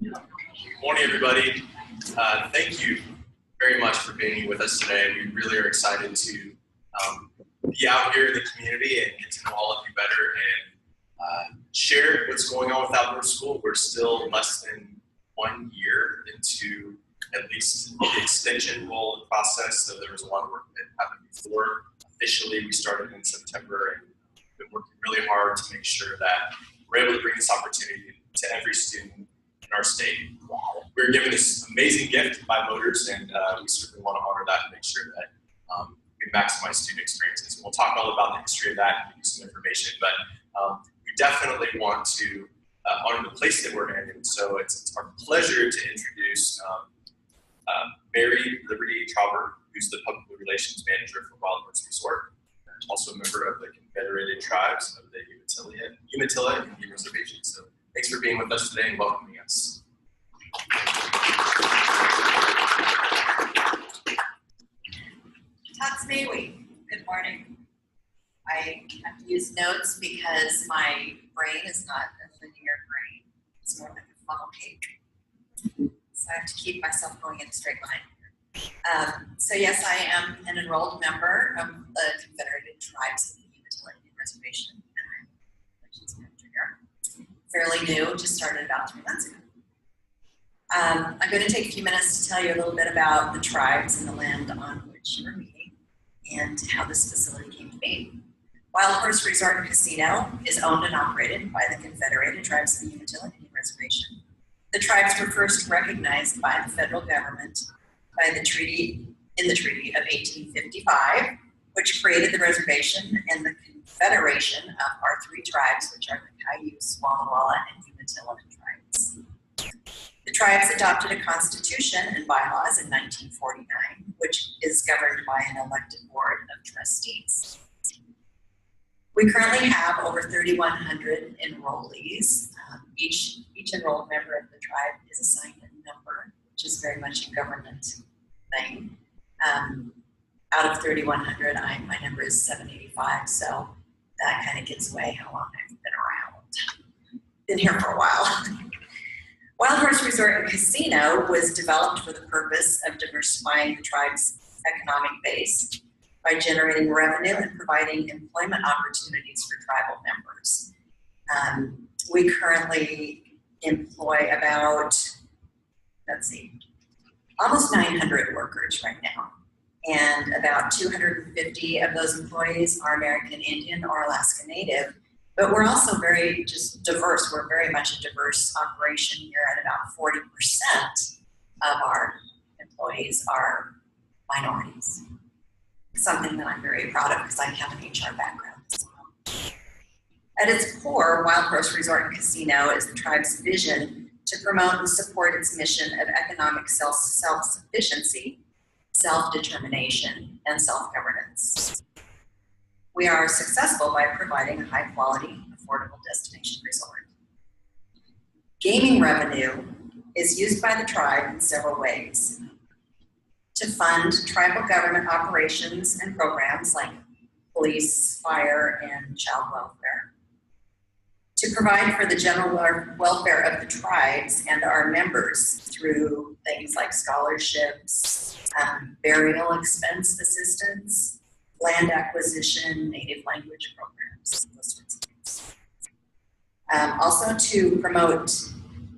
Good morning, everybody. Thank you very much for being with us today. We really are excited to be out here in the community and get to know all of you better and share what's going on with Outdoor School. We're still less than 1 year into at least the extension role and process, so there was a lot of work that happened before. Officially, we started in September and we've been working really hard to make sure that we're able to bring this opportunity to every student in our state. We're given this amazing gift by voters, and we certainly want to honor that and make sure that we maximize student experiences. And we'll talk all about the history of that and give you some information, but we definitely want to honor the place that we're in. And so it's our pleasure to introduce Mary Liberty Tauber, who's the Public Relations Manager for Wild Horse Resort, and also a member of the Confederated tribes of the Umatilla and the Reservation. So thanks for being with us today and welcoming us. Tatsmewi. Good morning. I have to use notes because my brain is not a linear brain. It's more like a funnel cake. So I have to keep myself going in a straight line. So yes, I am an enrolled member of the Confederated tribes of the Umatilla Indian Reservation, and I'm the relations manager here. Fairly new, just started about 3 months ago. I'm going to take a few minutes to tell you a little bit about the tribes and the land on which you're meeting and how this facility came to be. Wild Horse Resort and Casino is owned and operated by the Confederated tribes of the Umatilla Indian Reservation. The tribes were first recognized by the federal government by the treaty of 1855, which created the reservation and the confederation of our 3 tribes, which are the Cayuse, Walla and Umatilla tribes. The tribes adopted a constitution and bylaws in 1949, which is governed by an elected board of trustees. We currently have over 3,100 enrollees. Each enrolled member of the tribe is assigned a number, which is very much a government thing. Out of 3,100, my number is 785, so that kind of gives away how long I've been around. Been here for a while. Wild Horse Resort and Casino was developed for the purpose of diversifying the tribe's economic base by generating revenue and providing employment opportunities for tribal members. We currently employ about, almost 900 workers right now. And about 250 of those employees are American Indian or Alaska Native. But we're also very just diverse. We're very much a diverse operation here, at about 40% of our employees are minorities. Something that I'm very proud of because I have an HR background as well. At its core, Wild Horse Resort and Casino is the tribe's vision to promote and support its mission of economic self-sufficiency, self-determination, and self-governance. We are successful by providing a high-quality, affordable destination resort. Gaming revenue is used by the tribe in several ways: to fund tribal government operations and programs like police, fire, and child welfare, to provide for the general welfare of the tribes and our members through things like scholarships, burial expense assistance, land acquisition, native language programs, those sorts of things. Also to promote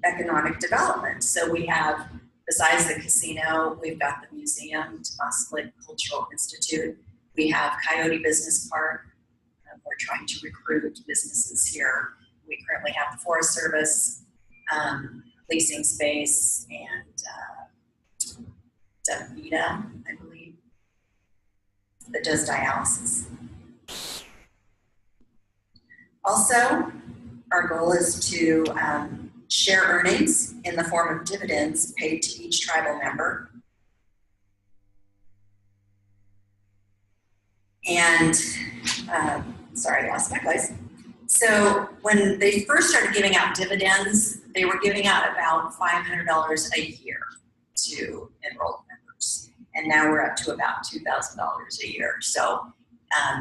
economic development. So we have, besides the casino, we've got the museum, Tomas Lick Cultural Institute. We have Coyote Business Park. We're trying to recruit businesses here. We currently have the Forest Service, leasing space, and Davita, I believe, that does dialysis. Also, our goal is to share earnings in the form of dividends paid to each tribal member. And, sorry, I lost my place. So when they first started giving out dividends, they were giving out about $500 a year to enrolled members. And now we're up to about $2,000 a year. So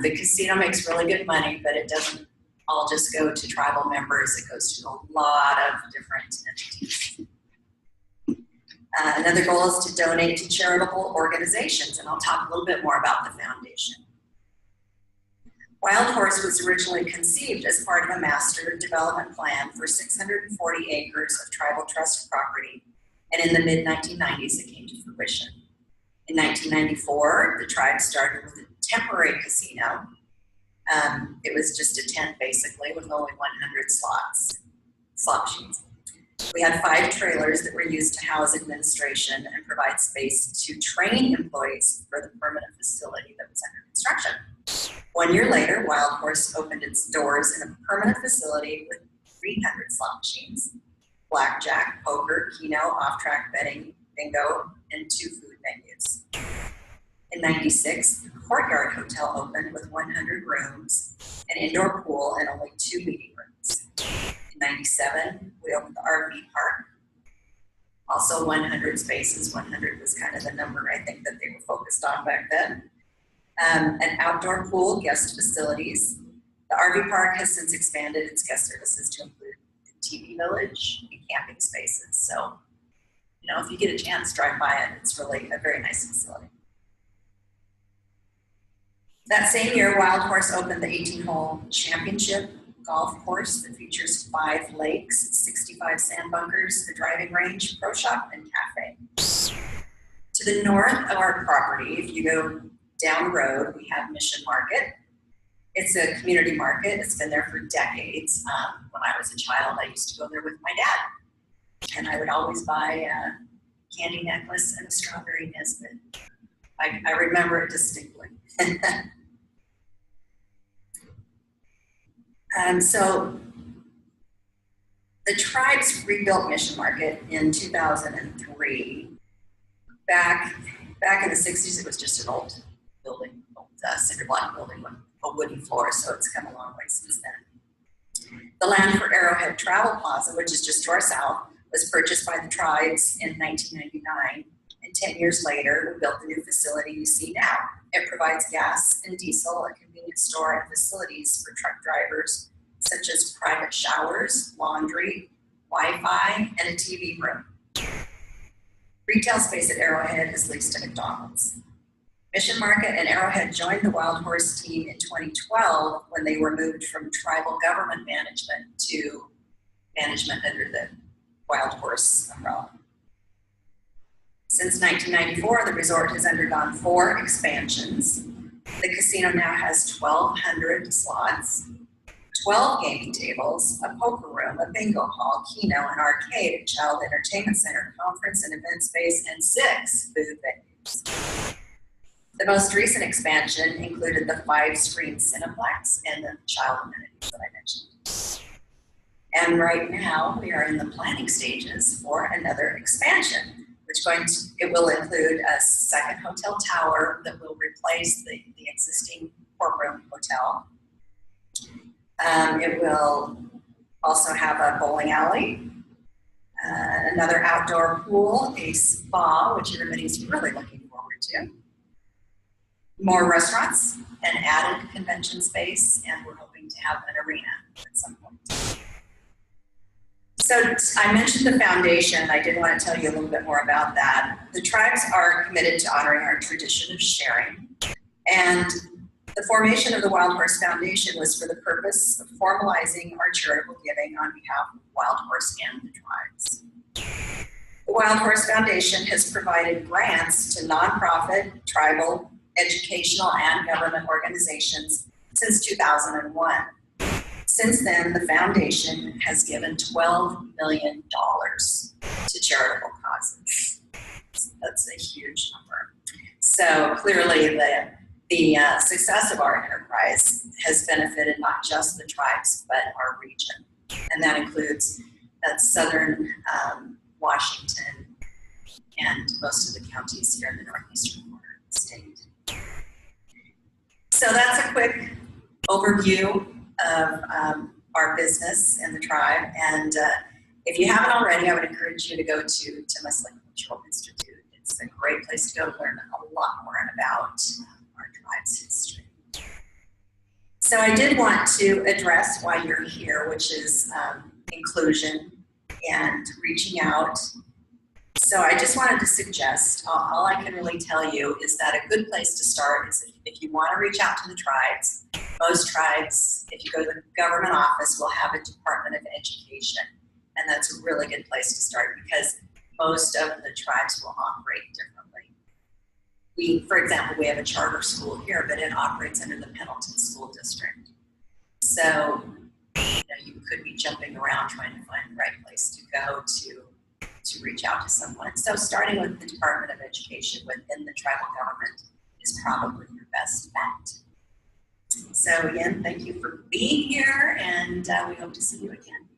the casino makes really good money, but it doesn't all just go to tribal members. It goes to a lot of different entities. Another goal is to donate to charitable organizations, and I'll talk a little bit more about the foundation. Wild Horse was originally conceived as part of a master development plan for 640 acres of tribal trust property, and in the mid-1990s it came to fruition. In 1994, the tribe started with a temporary casino. It was just a tent basically with only 100 slot machines. We had 5 trailers that were used to house administration and provide space to train employees for the permanent facility that was under construction. 1 year later, Wild Horse opened its doors in a permanent facility with 300 slot machines, blackjack, poker, keno, off-track betting, bingo, and 2 food menus. In '96, the Courtyard Hotel opened with 100 rooms, an indoor pool, and only 2 meeting rooms. In '97, we opened the RV park, also 100 spaces. 100 was kind of the number I think that they were focused on back then. An outdoor pool, guest facilities. The RV park has since expanded its guest services to include the TV village and camping spaces. So, you know, if you get a chance, drive by it. It's really a very nice facility. That same year, Wild Horse opened the 18-hole championship golf course that features 5 lakes, 65 sand bunkers, a driving range, pro shop, and cafe. To the north of our property, if you go down the road, we have Mission Market. It's a community market. It's been there for decades. When I was a child, I used to go there with my dad, and I would always buy a candy necklace and a strawberry Nesbit. I remember it distinctly. So the tribes rebuilt Mission Market in 2003. Back in the 60s, it was just an old building, cinder block building with a wooden floor, so it's come a long way since then. The land for Arrowhead Travel Plaza, which is just to our south, was purchased by the tribes in 1999, and 10 years later, we built the new facility you see now. It provides gas and diesel, a convenience store, and facilities for truck drivers, such as private showers, laundry, Wi-Fi, and a TV room. Retail space at Arrowhead is leased to McDonald's. Mission Market and Arrowhead joined the Wild Horse team in 2012 when they were moved from tribal government management to management under the Wild Horse umbrella. Since 1994, the resort has undergone 4 expansions. The casino now has 1,200 slots, 12 gaming tables, a poker room, a bingo hall, keno, an arcade, a child entertainment center, conference and event space, and 6 food venues. The most recent expansion included the 5-screen Cineplex and the child amenities that I mentioned. And right now, we are in the planning stages for another expansion, which it will include a second hotel tower that will replace the existing courtroom hotel. It will also have a bowling alley, another outdoor pool, a spa, which everybody's really looking forward to, more restaurants, an added convention space, and we're hoping to have an arena at some point. So I mentioned the foundation. I did want to tell you a little bit more about that. The tribes are committed to honoring our tradition of sharing, and the formation of the Wild Horse Foundation was for the purpose of formalizing our charitable giving on behalf of Wild Horse and the tribes. The Wild Horse Foundation has provided grants to nonprofit, tribal, educational, and government organizations since 2001. Since then, the foundation has given $12 million to charitable causes. That's a huge number. So clearly the success of our enterprise has benefited not just the tribes, but our region. And that includes southern Washington and most of the counties here in the northeastern corner of the state. So that's a quick overview of our business and the tribe. And if you haven't already, I would encourage you to go to Umatilla Cultural Institute. It's a great place to go to learn a lot more about our tribe's history. So I did want to address why you're here, which is inclusion and reaching out So I just wanted to suggest, all I can really tell you is that a good place to start is if you want to reach out to the tribes. Most tribes, if you go to the government office, will have a Department of Education. And that's a really good place to start because most of the tribes will operate differently. For example, we have a charter school here, but it operates under the Pendleton School District. So, you could be jumping around trying to find the right place to go to reach out to someone. So starting with the Department of Education within the tribal government is probably your best bet. So again, thank you for being here, and we hope to see you again.